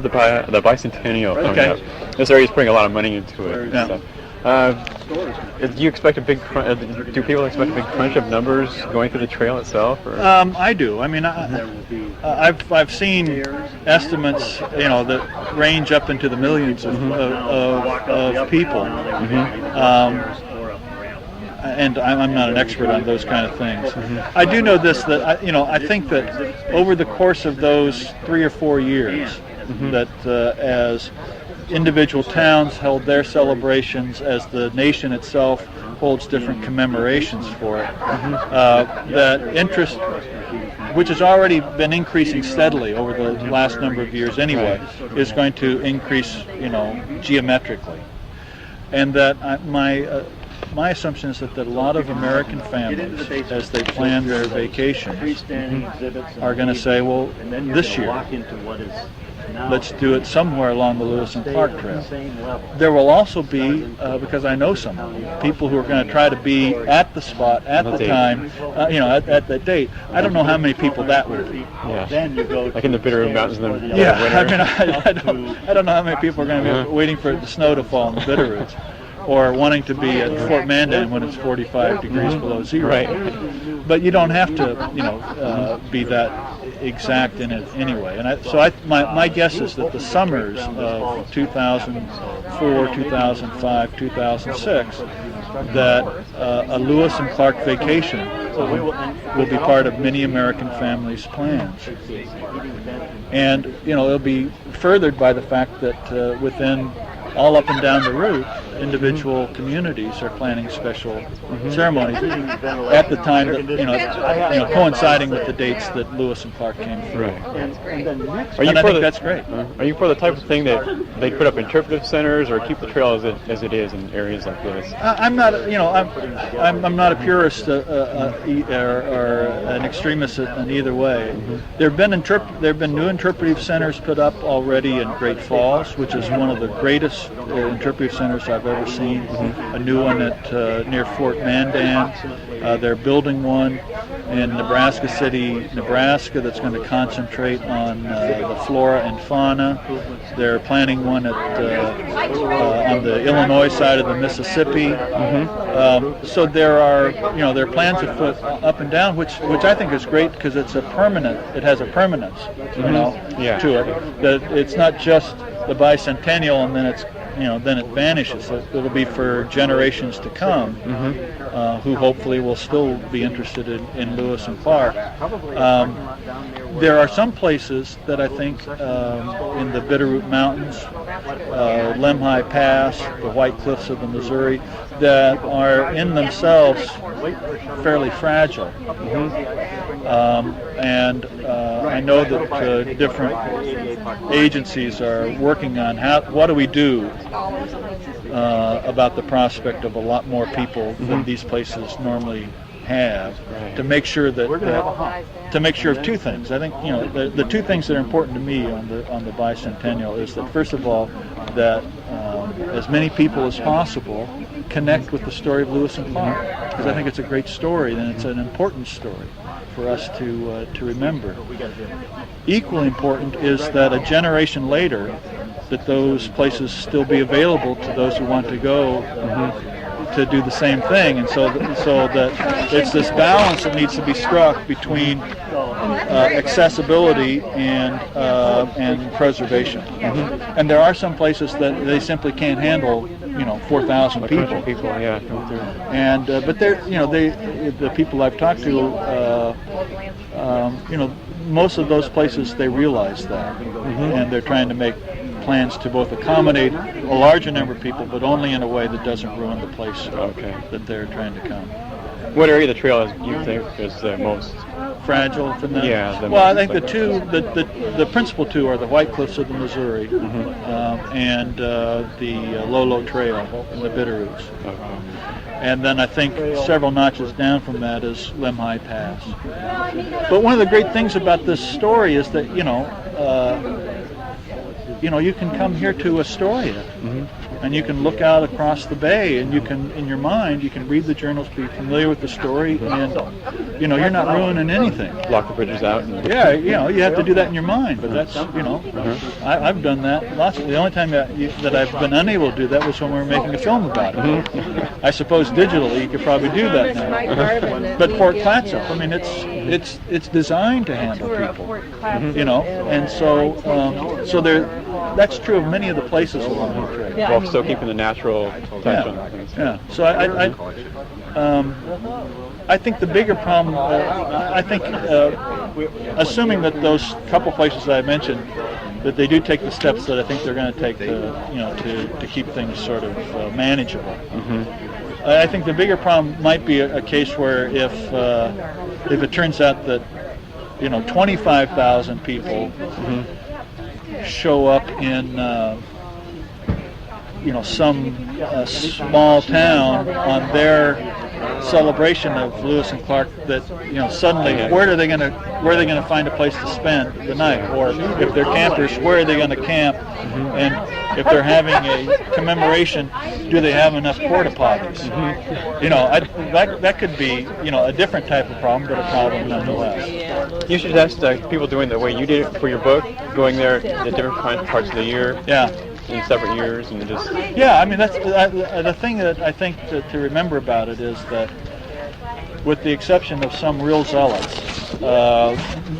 the Bicentennial coming Okay. up. This area's putting a lot of money into it. Yeah. So, do you expect a big? Do people expect a big crunch of numbers going through the trail itself? Or? I do. I mean, I've seen estimates, that range up into the millions of people. And I'm not an expert on those kind of things. I do know this, that I think that over the course of those 3 or 4 years, that as individual towns held their celebrations, as the nation itself holds different commemorations for it, that interest, which has already been increasing steadily over the last number of years anyway, is going to increase, geometrically. And that my assumption is that a lot of American families, as they plan their vacations, are going to say, well, this year, let's do it somewhere along the Lewis and Clark Trail. There will also be, because I know some people who are going to try to be at the spot at the time, at that date. I don't know how many people that will be. Yeah. Like in the Bitterroot Mountains in the winter. I mean, I don't know how many people are going to be waiting for the snow to fall in the Bitterroots, or wanting to be at Fort Mandan when it's 45 degrees below zero. Right. But you don't have to, be that exact in it anyway. And my guess is that the summers of 2004, 2005, 2006, that a Lewis and Clark vacation will be part of many American families' plans. And, it'll be furthered by the fact that within all up and down the route, individual communities are planning special ceremonies at the time that coinciding with the dates that Lewis and Clark came through. Right. I think that's great. Are you for the type of thing that they put up interpretive centers, or keep the trail as it is in areas like this? I'm not, I'm not a purist or an extremist in either way. There have been new interpretive centers put up already in Great Falls, which is one of the greatest interpretive centers I've ever seen. A new one at near Fort Mandan. They're building one in Nebraska City, Nebraska, that's going to concentrate on the flora and fauna. They're planning one at on the Illinois side of the Mississippi. So there are, there are plans afoot up and down, which I think is great because it has a permanence, to it. That it's not just the bicentennial and then then it vanishes. It'll be for generations to come, who hopefully will still be interested in Lewis and Clark. There are some places that I think in the Bitterroot Mountains, Lemhi Pass, the White Cliffs of the Missouri, that are in themselves fairly fragile. And I know that different agencies are working on what do we do about the prospect of a lot more people than these places normally have, to make sure of two things. I think the two things that are important to me on the bicentennial is that, first of all, that as many people as possible connect with the story of Lewis and Clark, because I think it's a great story and it's an important story for us to remember. Equally important is that a generation later, that those places still be available to those who want to go to do the same thing, and so that it's this balance that needs to be struck between accessibility and preservation. And there are some places that they simply can't handle 4,000 people. And but the people I've talked to, most of those places, they realize that, and they're trying to make plans to both accommodate a larger number of people, but only in a way that doesn't ruin the place that they're trying to come. What area of the trail do you think is the most fragile for them? Yeah. Well, I think the principal two are the White Cliffs of the Missouri and the Lolo Trail in the Bitterroots. And then I think several notches down from that is Lemhi Pass. But one of the great things about this story is that you can come here to Astoria, and you can look out across the bay, and you can, in your mind, you can read the journals, be familiar with the story, and you know, you're not ruining anything. Lock the bridges out. And Yeah, you know, you have to do that in your mind, but that's, you know, I've done that lots. The only time that I've been unable to do that was when we were making a film about it. I suppose digitally you could probably do that now. But Fort Clatsop, I mean, it's designed to handle people, you know, and so that's true of many of the places along the trail. while still keeping the natural touch on things. Yeah. So I think the bigger problem, assuming that those couple places that I mentioned, that they do take the steps that I think they're going to take to keep things sort of manageable. I think the bigger problem might be a case where if it turns out that 25,000 people show up in some small town on their celebration of Lewis and Clark, that suddenly where are they going to find a place to spend the night, or if they're campers, where are they going to camp, and if they're having a commemoration, do they have enough porta potties? That could be a different type of problem, but a problem nonetheless. You should ask people doing the way you did it for your book, going there at different parts of the year. Yeah. In separate years, and just I mean, that's the thing that I think to remember about it is that, with the exception of some real zealots,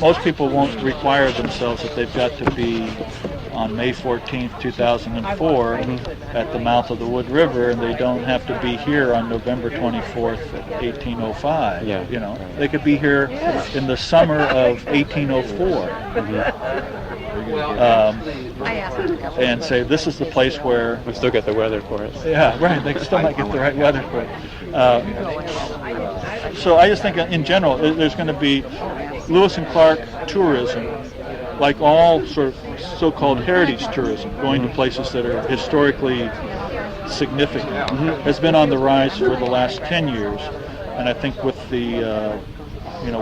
most people won't require themselves that they've got to be on May 14th, 2004 at the mouth of the Wood River, and they don't have to be here on November 24th, 1805. They could be here in the summer of 1804. And say this is the place where we still get the weather for it. Yeah, right. They still might get the right weather for it. So I just think in general there's going to be Lewis and Clark tourism, like all sort of so-called heritage tourism, going to places that are historically significant, has been on the rise for the last 10 years, and I think with the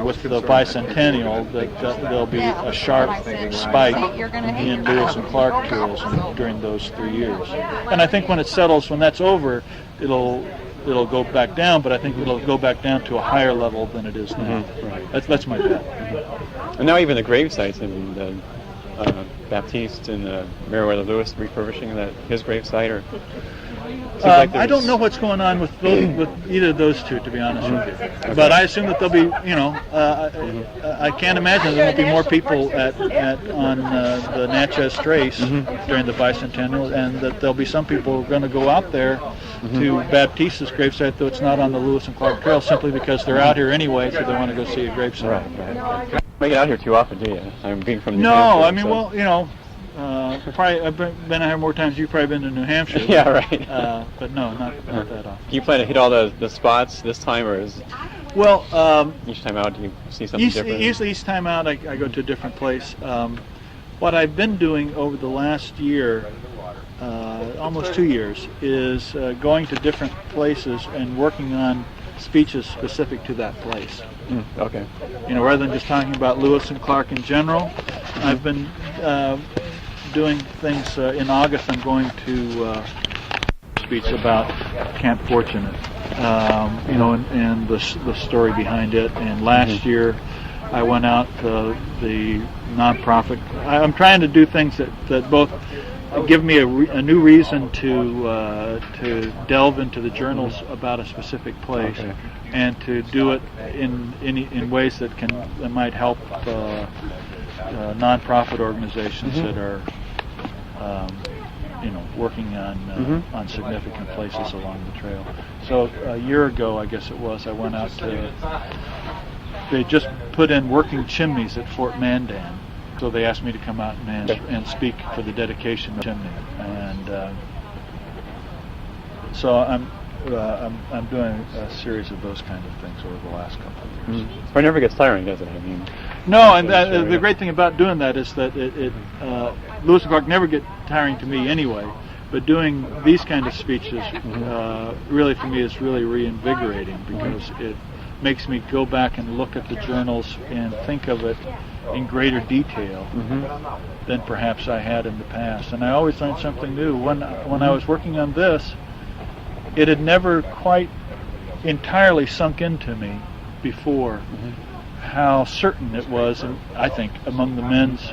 with the bicentennial, that there'll be a sharp spike in Lewis and Clark tourism during those 3 years. And I think when it settles, when that's over, it'll go back down, but I think it'll go back down to a higher level than it is now. That's my bet. And now even the grave sites in the Baptiste and Meriwether Lewis refurbishing his grave site, or I don't know what's going on with either of those two, to be honest with you. Okay. But I assume that there'll be, I can't imagine there won't be more people on the Natchez Trace during the bicentennial, and that there'll be some people who are going to go out there to Baptiste's gravesite, though it's not on the Lewis and Clark Trail, simply because they're out here anyway, so they want to go see a gravesite. Right. You don't make it out here too often, do you? I'm being from New Hampshire. No, I mean, probably I've been out here more times. You've probably been to New Hampshire. Yeah, right. But no, not that often. Do you plan to hit all the spots this time, or is each time out do you see something different? Usually each time out I go to a different place. What I've been doing over the last year, almost 2 years, is going to different places and working on speeches specific to that place. Okay. Rather than just talking about Lewis and Clark in general, I've been doing things. In August, I'm going to speech about Camp Fortunate, and the story behind it. And last year, I went out the nonprofit. I'm trying to do things that both give me a new reason to delve into the journals about a specific place, and to do it in ways that might help nonprofit organizations that are working on significant places along the trail. So a year ago, I guess it was, I went out to. They just put in working chimneys at Fort Mandan. So they asked me to come out and speak for the dedication of the chimney, and so I'm doing a series of those kind of things over the last couple of years. But it never gets tiring, does it? I mean, no, and the great thing about doing that is that Lewis and Clark never get tiring to me anyway. But doing these kind of speeches, really for me, is really reinvigorating, because it makes me go back and look at the journals and think of it in greater detail than perhaps I had in the past. And I always learn something new. When I was working on this, it had never quite entirely sunk into me, before how certain it was, and I think among the men's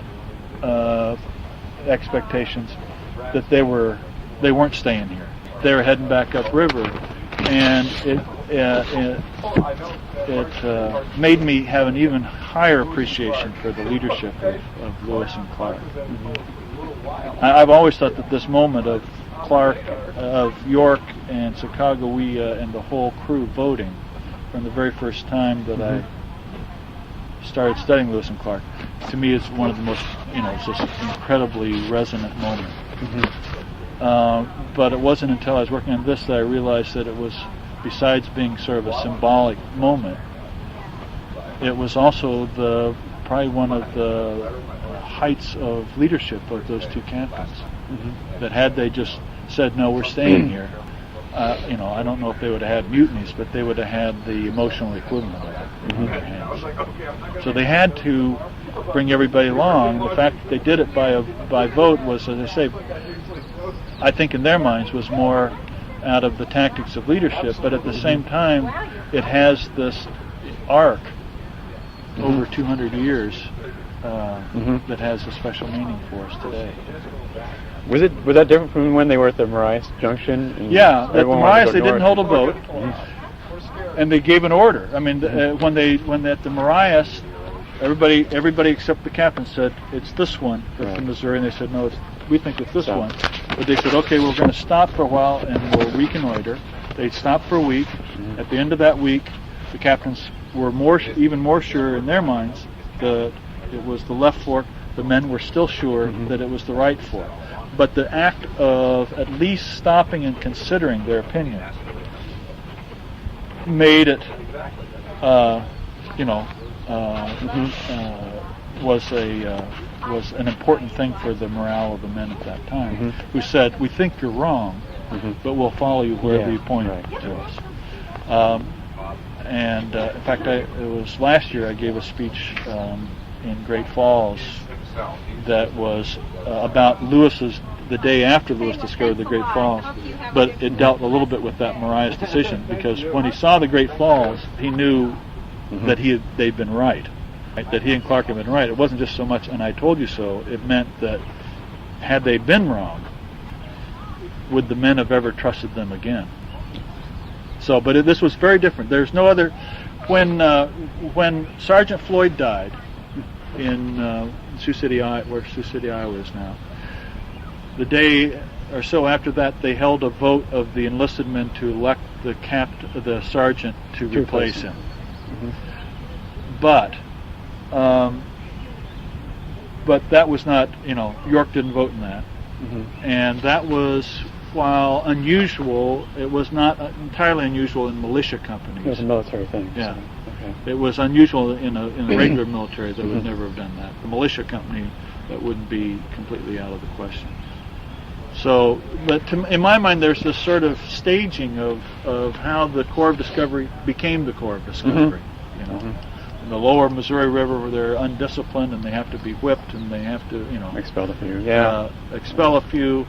expectations, that they weren't staying here. They were heading back upriver, and it made me have an even higher appreciation for the leadership of Lewis and Clark. I've always thought that this moment of Clark, of York and Sacagawea and the whole crew voting from the very first time that I started studying Lewis and Clark, to me is one of the most, it's just an incredibly resonant moment. But it wasn't until I was working on this that I realized that it was, besides being sort of a symbolic moment, it was also probably one of the heights of leadership of those two captains. That had they just said, no, we're staying here, I don't know if they would have had mutinies, but they would have had the emotional equivalent of it in their hands. So they had to bring everybody along. The fact that they did it by vote was, as I say, I think in their minds was more out of the tactics of leadership, but at the same time, it has this arc over 200 years that has a special meaning for us today. Was that different from when they were at the Marias Junction? Yeah, at the Marias they didn't hold a vote, and they gave an order. I mean, when at the Marias, everybody except the captain said it's this one that's in Missouri, and they said no, we think it's this one. But they said, okay, we're going to stop for a while and we'll reconnoiter. They stopped for a week. At the end of that week, the captains were even more sure in their minds that it was the left fork. The men were still sure that it was the right fork. But the act of at least stopping and considering their opinion made it, was an important thing for the morale of the men at that time, who said, we think you're wrong, but we'll follow you wherever you point to us. In fact, it was last year I gave a speech in Great Falls that was about the day after Lewis discovered the Great Falls, but it dealt a little bit with that Marias decision, because when he saw the Great Falls, he knew that they'd been right, that he and Clark had been right. It wasn't just so much, and I told you so, it meant that had they been wrong, would the men have ever trusted them again? So, but this was very different. There's no other. When Sergeant Floyd died in Sioux City, where Sioux City, Iowa is now, the day or so after that, they held a vote of the enlisted men to elect the sergeant to replace him. But that was not, York didn't vote in that, and that was, while unusual, it was not entirely unusual in militia companies. It was a military thing. Yeah. So, okay. It was unusual in a regular military that would never have done that. The militia company, that wouldn't be completely out of the question. So, but in my mind, there's this sort of staging of how the Corps of Discovery became the Corps of Discovery. In the lower Missouri River, where they're undisciplined and they have to be whipped and they have to, expel a few. Expel a few.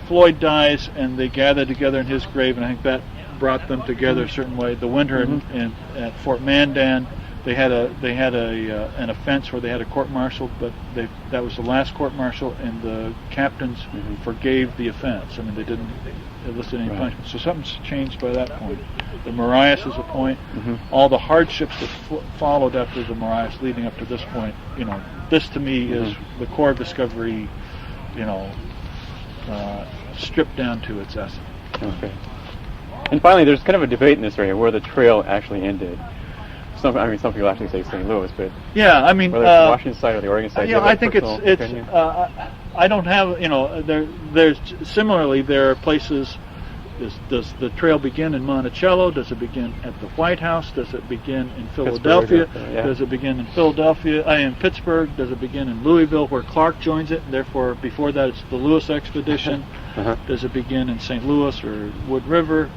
Floyd dies, and they gather together in his grave, and I think that brought them together a certain way. The winter at Fort Mandan, they had an offense where they had a court-martial, but that was the last court-martial, and the captains forgave the offense. I mean, they didn't elicit any punishment. So something's changed by that point. The Marias is a point. All the hardships that followed after the Marias, leading up to this point, this to me is the Corps of Discovery, stripped down to its essence. Okay. And finally, there's kind of a debate in this area where the trail actually ended. Some people actually say St. Louis, but yeah, I mean, whether it's the Washington side or the Oregon side. I think it's. I don't have. There's similarly there are places. Does the trail begin in Monticello? Does it begin at the White House? Does it begin in Philadelphia? Does it begin in in Pittsburgh? Does it begin in Louisville, where Clark joins it? And therefore, before that, it's the Lewis expedition. Does it begin in St. Louis or Wood River?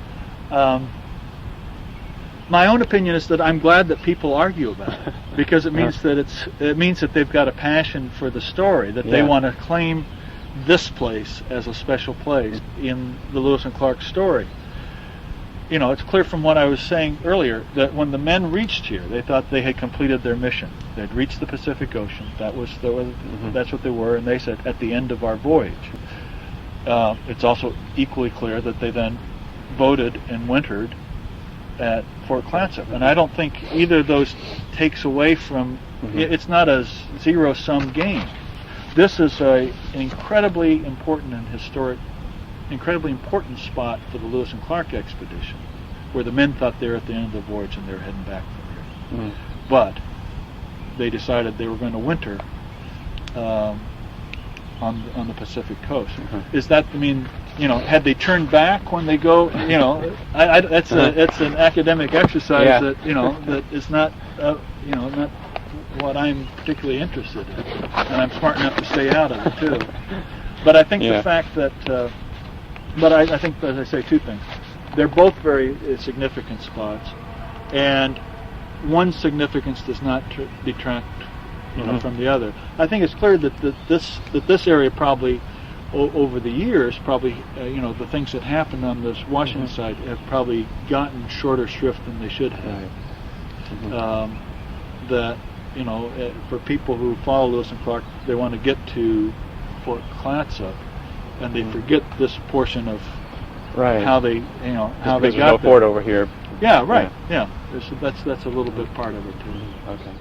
My own opinion is that I'm glad that people argue about it, because it means that they've got a passion for the story, that they want to claim this place as a special place in the Lewis and Clark story. it's clear from what I was saying earlier that when the men reached here, they thought they had completed their mission. They'd reached the Pacific Ocean. That's what they were, and they said, at the end of our voyage. It's also equally clear that they then voted and wintered at Fort Clatsop. And I don't think either of those takes away from, it's not a zero-sum game. This is an incredibly important and incredibly important spot for the Lewis and Clark expedition, where the men thought they were at the end of the voyage and they were heading back from here. But they decided they were going to winter on the Pacific coast. Is that, had they turned back when they go, that's an academic exercise that, that is not, not what I'm particularly interested in, and I'm smart enough to stay out of it too. But I think the fact that, I think, as I say, two things. They're both very significant spots, and one significance does not detract, from the other. I think it's clear that this area probably, over the years, the things that happened on this Washington side have probably gotten shorter shrift than they should have. That for people who follow Lewis and Clark, they want to get to Fort Clatsop, and they forget this portion of how they, how they got no there. fort over here. Yeah, right. Yeah, that's a little bit part of it too. Okay.